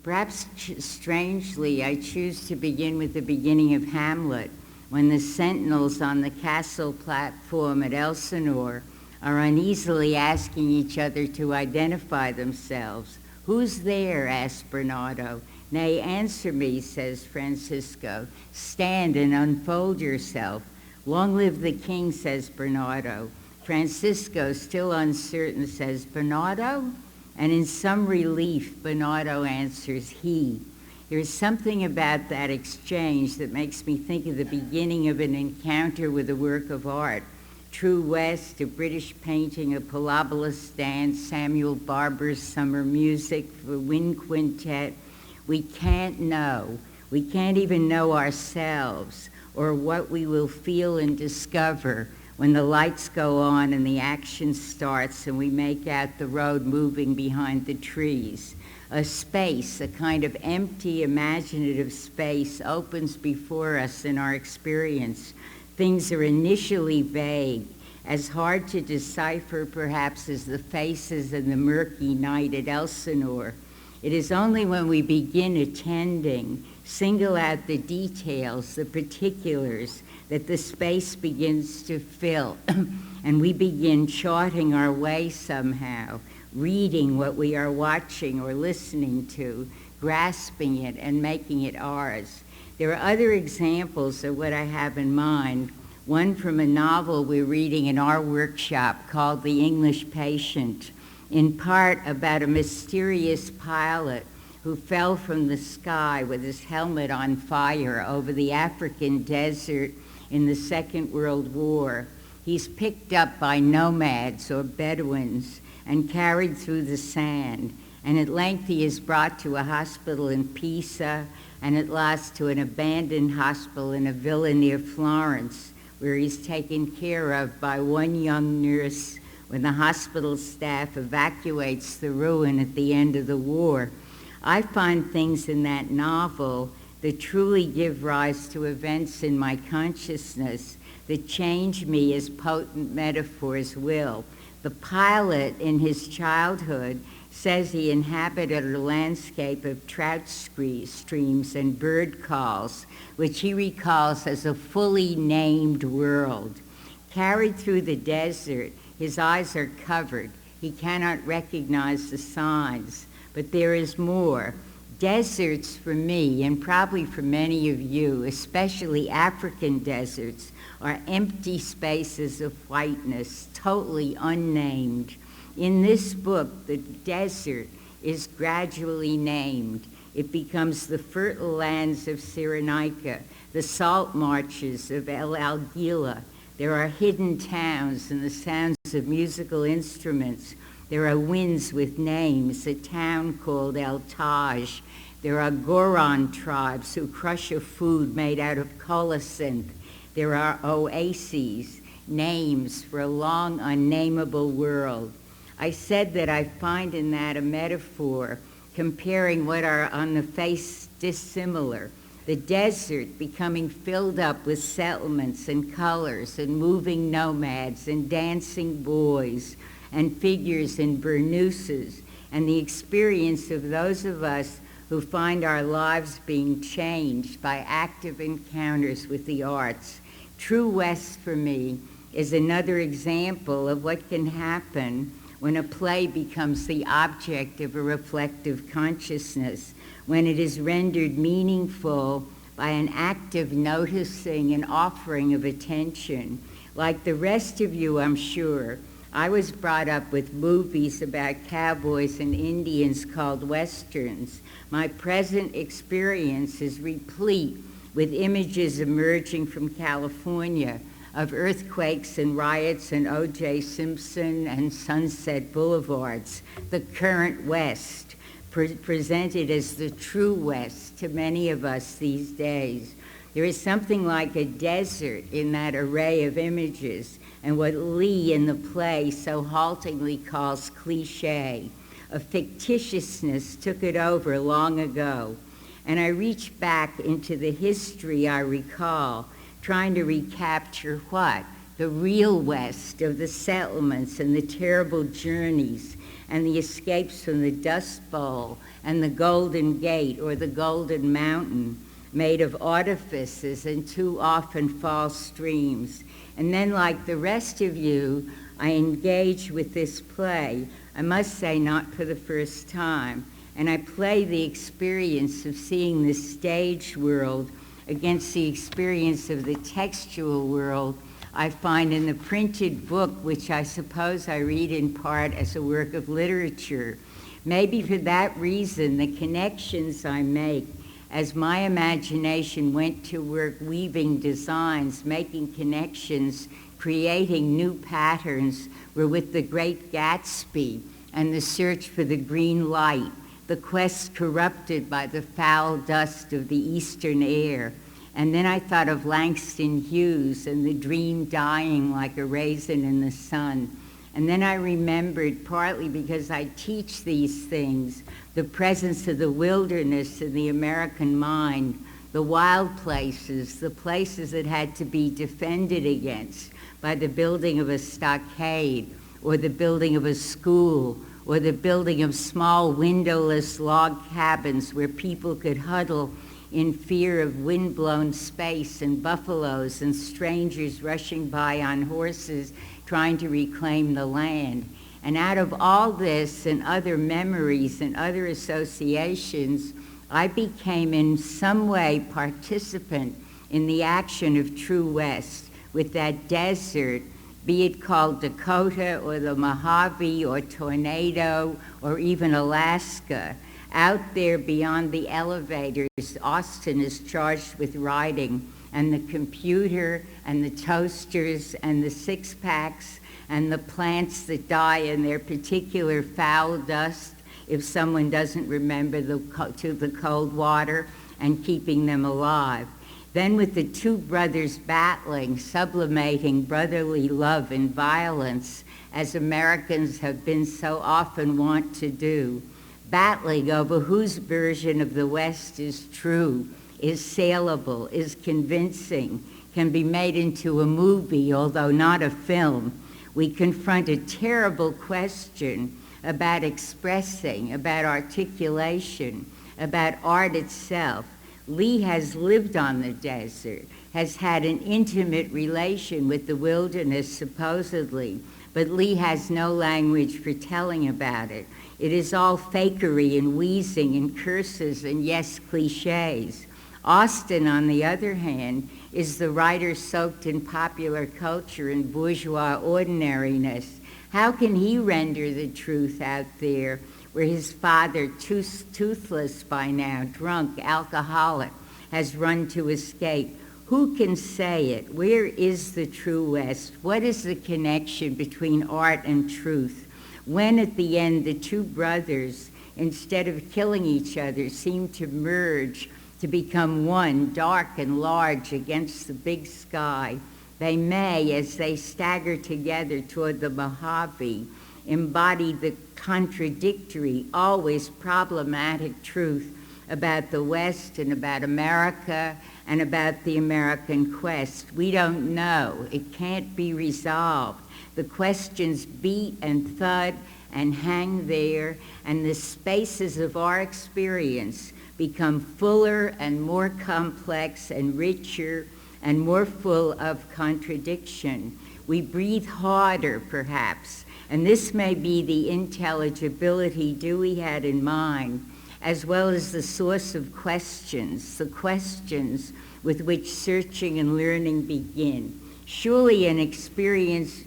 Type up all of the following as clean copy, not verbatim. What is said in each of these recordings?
Perhaps strangely, I choose to begin with the beginning of Hamlet, when the sentinels on the castle platform at Elsinore are uneasily asking each other to identify themselves. "Who's there?" asks Bernardo. "Nay, answer me," says Francisco. "Stand and unfold yourself." "Long live the king," says Bernardo. Francisco, still uncertain, says, "Bernardo?" And in some relief, Bernardo answers, "He." There's something about that exchange that makes me think of the beginning of an encounter with a work of art. True West, a British painting, a Parabolas dance, Samuel Barber's summer music, the wind quintet. We can't know. We can't even know ourselves or what we will feel and discover when the lights go on and the action starts and we make out the road moving behind the trees. A space, a kind of empty, imaginative space opens before us in our experience. Things are initially vague, as hard to decipher perhaps as the faces in the murky night at Elsinore. It is only when we begin attending, single out the details, the particulars, that the space begins to fill, and we begin charting our way somehow, reading what we are watching or listening to, grasping it and making it ours. There are other examples of what I have in mind. One from a novel we're reading in our workshop called The English Patient, in part about a mysterious pilot who fell from the sky with his helmet on fire over the African desert in the Second World War. He's picked up by nomads or Bedouins and carried through the sand, and at length he is brought to a hospital in Pisa, and at last to an abandoned hospital in a villa near Florence, where he's taken care of by one young nurse when the hospital staff evacuates the ruin at the end of the war. I find things in that novel that truly give rise to events in my consciousness that change me as potent metaphors will. The pilot in his childhood says he inhabited a landscape of trout streams and bird calls, which he recalls as a fully named world. Carried through the desert, his eyes are covered. He cannot recognize the signs, but there is more. Deserts for me, and probably for many of you, especially African deserts, are empty spaces of whiteness, totally unnamed. In this book, the desert is gradually named. It becomes the fertile lands of Cyrenaica, the salt marshes of El Alguila. There are hidden towns and the sounds of musical instruments. There are winds with names, a town called El Taj. There are Goron tribes who crush a food made out of colocynth. There are oases, names for a long, unnameable world. I said that I find in that a metaphor comparing what are on the face dissimilar. The desert becoming filled up with settlements and colors and moving nomads and dancing boys and figures in burnouses, and the experience of those of us who find our lives being changed by active encounters with the arts. True West, for me, is another example of what can happen when a play becomes the object of a reflective consciousness, when it is rendered meaningful by an active noticing and offering of attention. Like the rest of you, I'm sure, I was brought up with movies about cowboys and Indians called Westerns. My present experience is replete with images emerging from California of earthquakes and riots and O.J. Simpson and Sunset Boulevards, the current West, presented as the true West to many of us these days. There is something like a desert in that array of images, and what Lee in the play so haltingly calls cliché. A fictitiousness took it over long ago. And I reach back into the history I recall, trying to recapture what? the real West of the settlements and the terrible journeys and the escapes from the Dust Bowl and the Golden Gate or the Golden Mountain, made of artifices and too often false streams. And then, like the rest of you, I engage with this play, I must say not for the first time, and I play the experience of seeing the stage world against the experience of the textual world I find in the printed book, which I suppose I read in part as a work of literature. Maybe for that reason, the connections I make as my imagination went to work weaving designs, making connections, creating new patterns, were with the Great Gatsby and the search for the green light, the quest corrupted by the foul dust of the eastern air. And then I thought of Langston Hughes and the dream dying like a raisin in the sun. And then I remembered, partly because I teach these things, the presence of the wilderness in the American mind, the wild places, the places that had to be defended against by the building of a stockade, or the building of a school, or the building of small windowless log cabins where people could huddle in fear of wind-blown space and buffaloes and strangers rushing by on horses trying to reclaim the land. And out of all this and other memories and other associations, I became in some way participant in the action of True West with that desert, be it called Dakota or the Mojave or Tornado or even Alaska. Out there beyond the elevators, Austin is charged with writing, and the computer and the toasters and the six-packs and the plants that die in their particular foul dust if someone doesn't remember the cold water and keeping them alive. Then with the two brothers battling, sublimating brotherly love and violence, as Americans have been so often wont to do, battling over whose version of the West is true, is saleable, is convincing, can be made into a movie, although not a film. We confront a terrible question about expressing, about articulation, about art itself. Lee has lived on the desert, has had an intimate relation with the wilderness, supposedly, but Lee has no language for telling about it. It is all fakery and wheezing and curses and, yes, cliches. Austin, on the other hand, is the writer soaked in popular culture and bourgeois ordinariness. How can he render the truth out there where his father, toothless by now, drunk, alcoholic, has run to escape? Who can say it? Where is the true West? What is the connection between art and truth? When at the end the two brothers, instead of killing each other, seem to merge, to become one, dark and large against the big sky, they may, as they stagger together toward the Mojave, embody the contradictory, always problematic truth about the West and about America and about the American quest. We don't know. It can't be resolved. The questions beat and thud and hang there, and the spaces of our experience become fuller and more complex and richer and more full of contradiction. We breathe harder, perhaps, and this may be the intelligibility Dewey had in mind, as well as the source of questions, the questions with which searching and learning begin. Surely an experience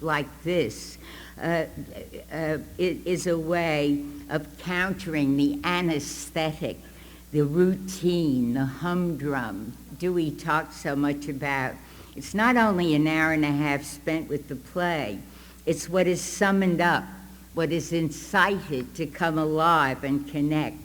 like this it is a way of countering the anesthetic, the routine, the humdrum Dewey talked so much about. It's not only an hour and a half spent with the play, it's what is summoned up, what is incited to come alive and connect.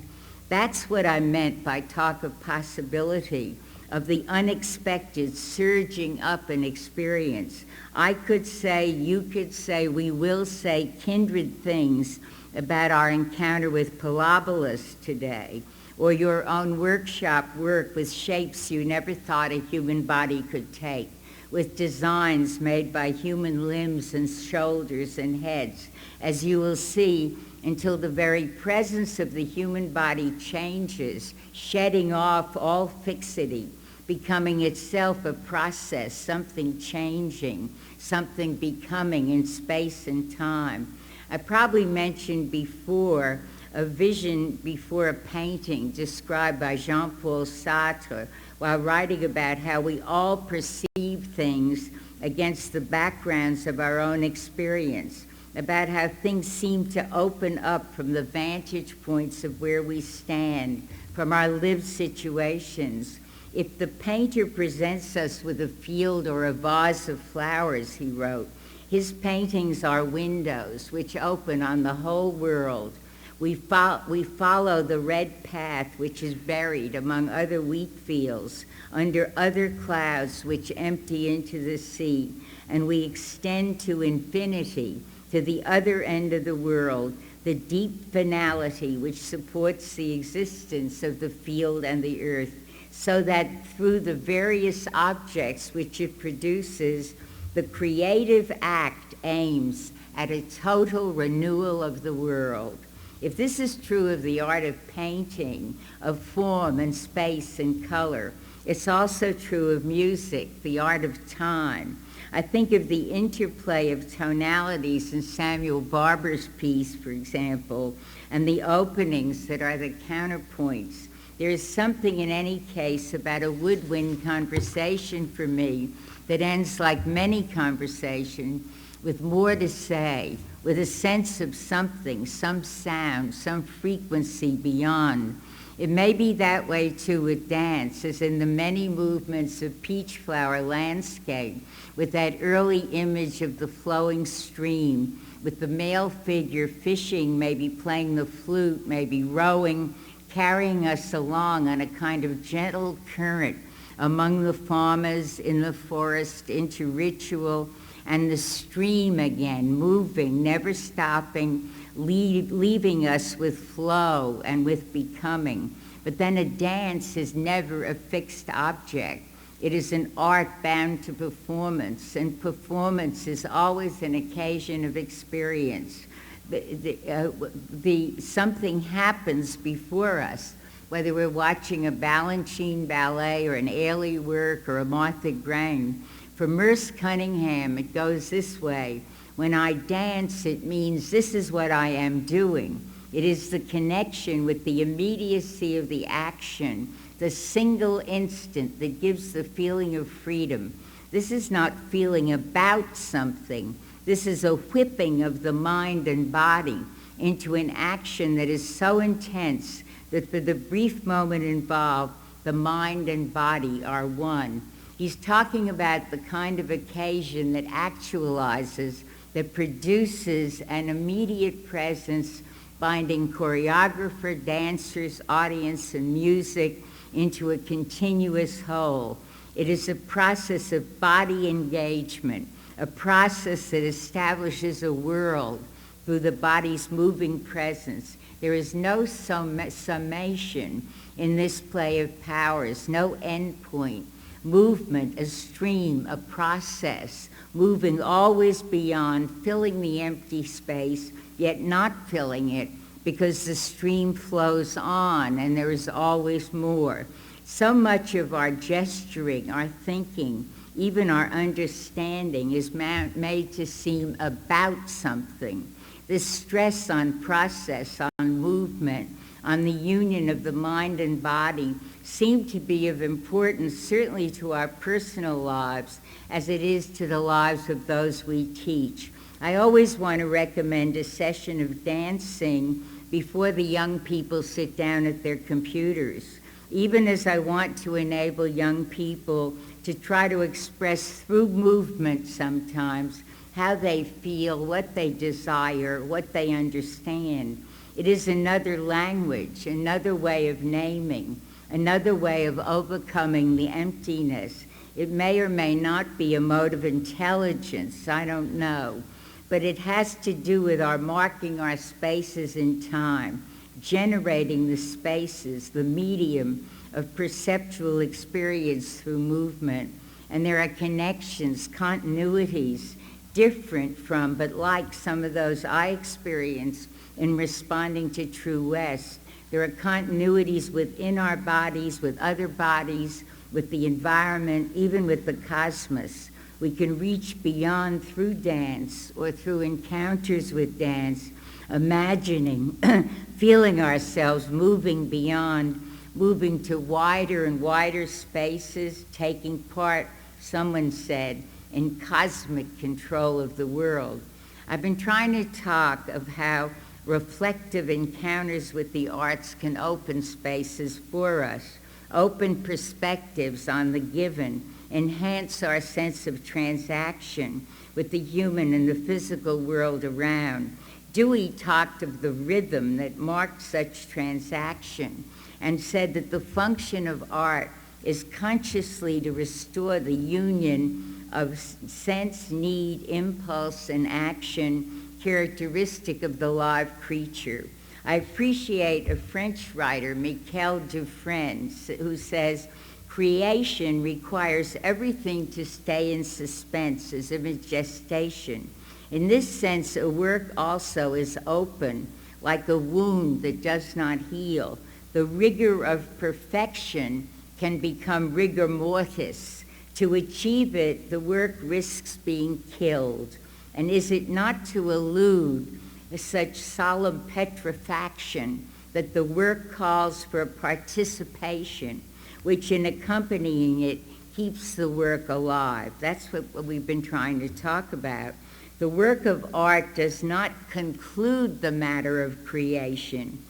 That's what I meant by talk of possibility, of the unexpected surging up an experience. I could say, you could say, we will say kindred things about our encounter with Pilobulus today, or your own workshop work with shapes you never thought a human body could take, with designs made by human limbs and shoulders and heads, as you will see, until the very presence of the human body changes, shedding off all fixity, becoming itself a process, something changing, something becoming in space and time. I probably mentioned before a vision before a painting described by Jean-Paul Sartre while writing about how we all perceive things against the backgrounds of our own experience, about how things seem to open up from the vantage points of where we stand, from our lived situations. If the painter presents us with a field or a vase of flowers, he wrote, his paintings are windows which open on the whole world. We follow the red path which is buried among other wheat fields, under other clouds which empty into the sea, and we extend to infinity, to the other end of the world, the deep finality which supports the existence of the field and the earth, so that through the various objects which it produces, the creative act aims at a total renewal of the world. If this is true of the art of painting, of form and space and color, it's also true of music, the art of time. I think of the interplay of tonalities in Samuel Barber's piece, for example, and the openings that are the counterpoints. There is something in any case about a woodwind conversation for me that ends like many conversations with more to say, with a sense of something, some sound, some frequency beyond. It may be that way too with dance, as in the many movements of Peach Flower Landscape, with that early image of the flowing stream, with the male figure fishing, maybe playing the flute, maybe rowing, carrying us along on a kind of gentle current among the farmers in the forest into ritual, and the stream again, moving, never stopping, leaving us with flow and with becoming. But then a dance is never a fixed object. It is an art bound to performance, and performance is always an occasion of experience. Something happens before us, whether we're watching a Balanchine ballet or an Ailey work or a Martha Graham. For Merce Cunningham, it goes this way. When I dance, it means this is what I am doing. It is the connection with the immediacy of the action, the single instant that gives the feeling of freedom. This is not feeling about something. This is a whipping of the mind and body into an action that is so intense that for the brief moment involved, the mind and body are one. He's talking about the kind of occasion that actualizes, that produces an immediate presence, binding choreographer, dancers, audience, and music into a continuous whole. It is a process of body engagement, a process that establishes a world through the body's moving presence. There is no summation in this play of powers, no end point. Movement, a stream, a process, moving always beyond, filling the empty space, yet not filling it, because the stream flows on and there is always more. So much of our gesturing, our thinking, even our understanding is made to seem about something. This stress on process, on movement, on the union of the mind and body seem to be of importance certainly to our personal lives as it is to the lives of those we teach. I always want to recommend a session of dancing before the young people sit down at their computers, even as I want to enable young people to try to express through movement sometimes how they feel, what they desire, what they understand. It is another language, another way of naming, another way of overcoming the emptiness. It may or may not be a mode of intelligence, I don't know, but it has to do with our marking our spaces in time, generating the spaces, the medium of perceptual experience through movement. And there are connections, continuities, different from, but like some of those I experienced in responding to True West. There are continuities within our bodies, with other bodies, with the environment, even with the cosmos. We can reach beyond through dance or through encounters with dance, imagining, feeling ourselves moving beyond, moving to wider and wider spaces, taking part, someone said, in cosmic control of the world. I've been trying to talk of how reflective encounters with the arts can open spaces for us, open perspectives on the given, enhance our sense of transaction with the human and the physical world around. Dewey talked of the rhythm that marked such transaction and said that the function of art is consciously to restore the union of sense, need, impulse, and action characteristic of the live creature. I appreciate a French writer, Michel Dufresne, who says, creation requires everything to stay in suspense as if it's gestation. In this sense, a work also is open, like a wound that does not heal. The rigor of perfection can become rigor mortis. To achieve it, the work risks being killed. And is it not to elude such solemn petrifaction that the work calls for participation, which in accompanying it keeps the work alive? That's what we've been trying to talk about. The work of art does not conclude the matter of creation,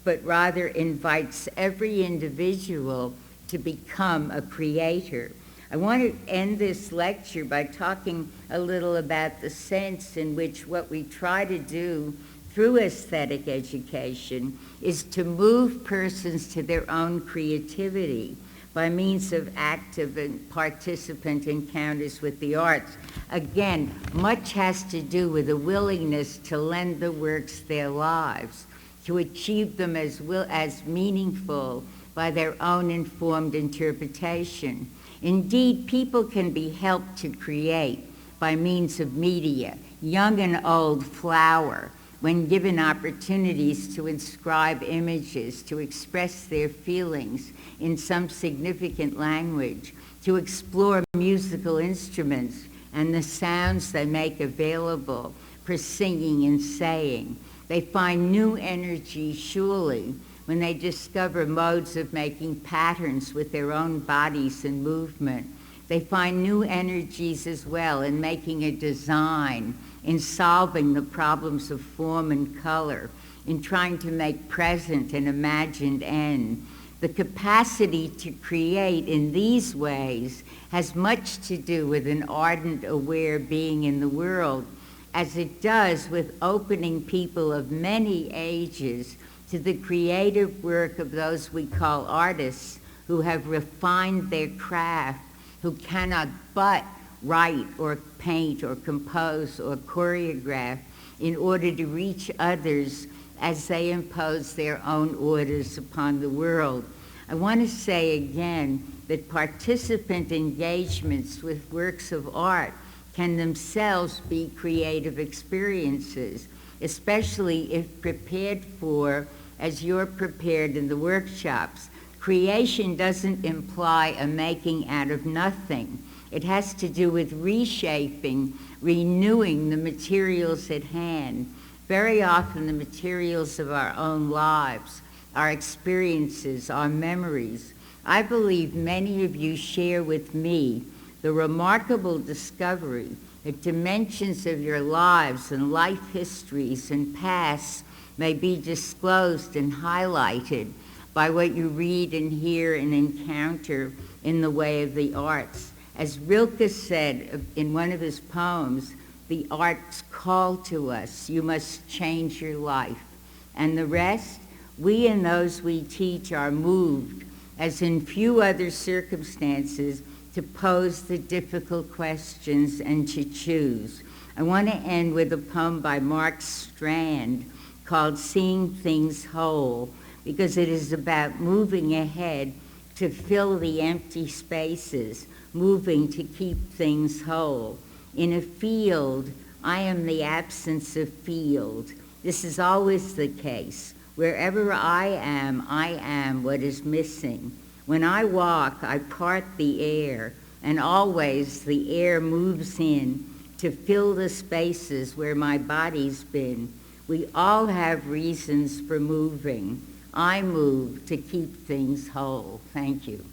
but rather invites every individual to become a creator. I want to end this lecture by talking a little about the sense in which what we try to do through aesthetic education is to move persons to their own creativity by means of active and participant encounters with the arts. Again, much has to do with a willingness to lend the works their lives, to achieve them as meaningful by their own informed interpretation. Indeed, people can be helped to create by means of media. Young and old flower when given opportunities to inscribe images, to express their feelings in some significant language, to explore musical instruments and the sounds they make available for singing and saying. They find new energy, surely, when they discover modes of making patterns with their own bodies and movement. They find new energies as well in making a design, in solving the problems of form and color, in trying to make present an imagined end. The capacity to create in these ways has much to do with an ardent, aware being in the world, as it does with opening people of many ages to the creative work of those we call artists who have refined their craft, who cannot but write or paint or compose or choreograph in order to reach others as they impose their own orders upon the world. I want to say again that participant engagements with works of art can themselves be creative experiences, especially if prepared for as you're prepared in the workshops. Creation doesn't imply a making out of nothing. It has to do with reshaping, renewing the materials at hand, very often the materials of our own lives, our experiences, our memories. I believe many of you share with me the remarkable discovery that dimensions of your lives and life histories and pasts may be disclosed and highlighted by what you read and hear and encounter in the way of the arts. As Rilke said in one of his poems, the arts call to us, you must change your life. And the rest, we and those we teach are moved, as in few other circumstances, to pose the difficult questions and to choose. I want to end with a poem by Mark Strand called Seeing Things Whole, because it is about moving ahead to fill the empty spaces, moving to keep things whole. In a field, I am the absence of field. This is always the case. Wherever I am what is missing. When I walk, I part the air, and always the air moves in to fill the spaces where my body's been. We all have reasons for moving. I move to keep things whole. Thank you.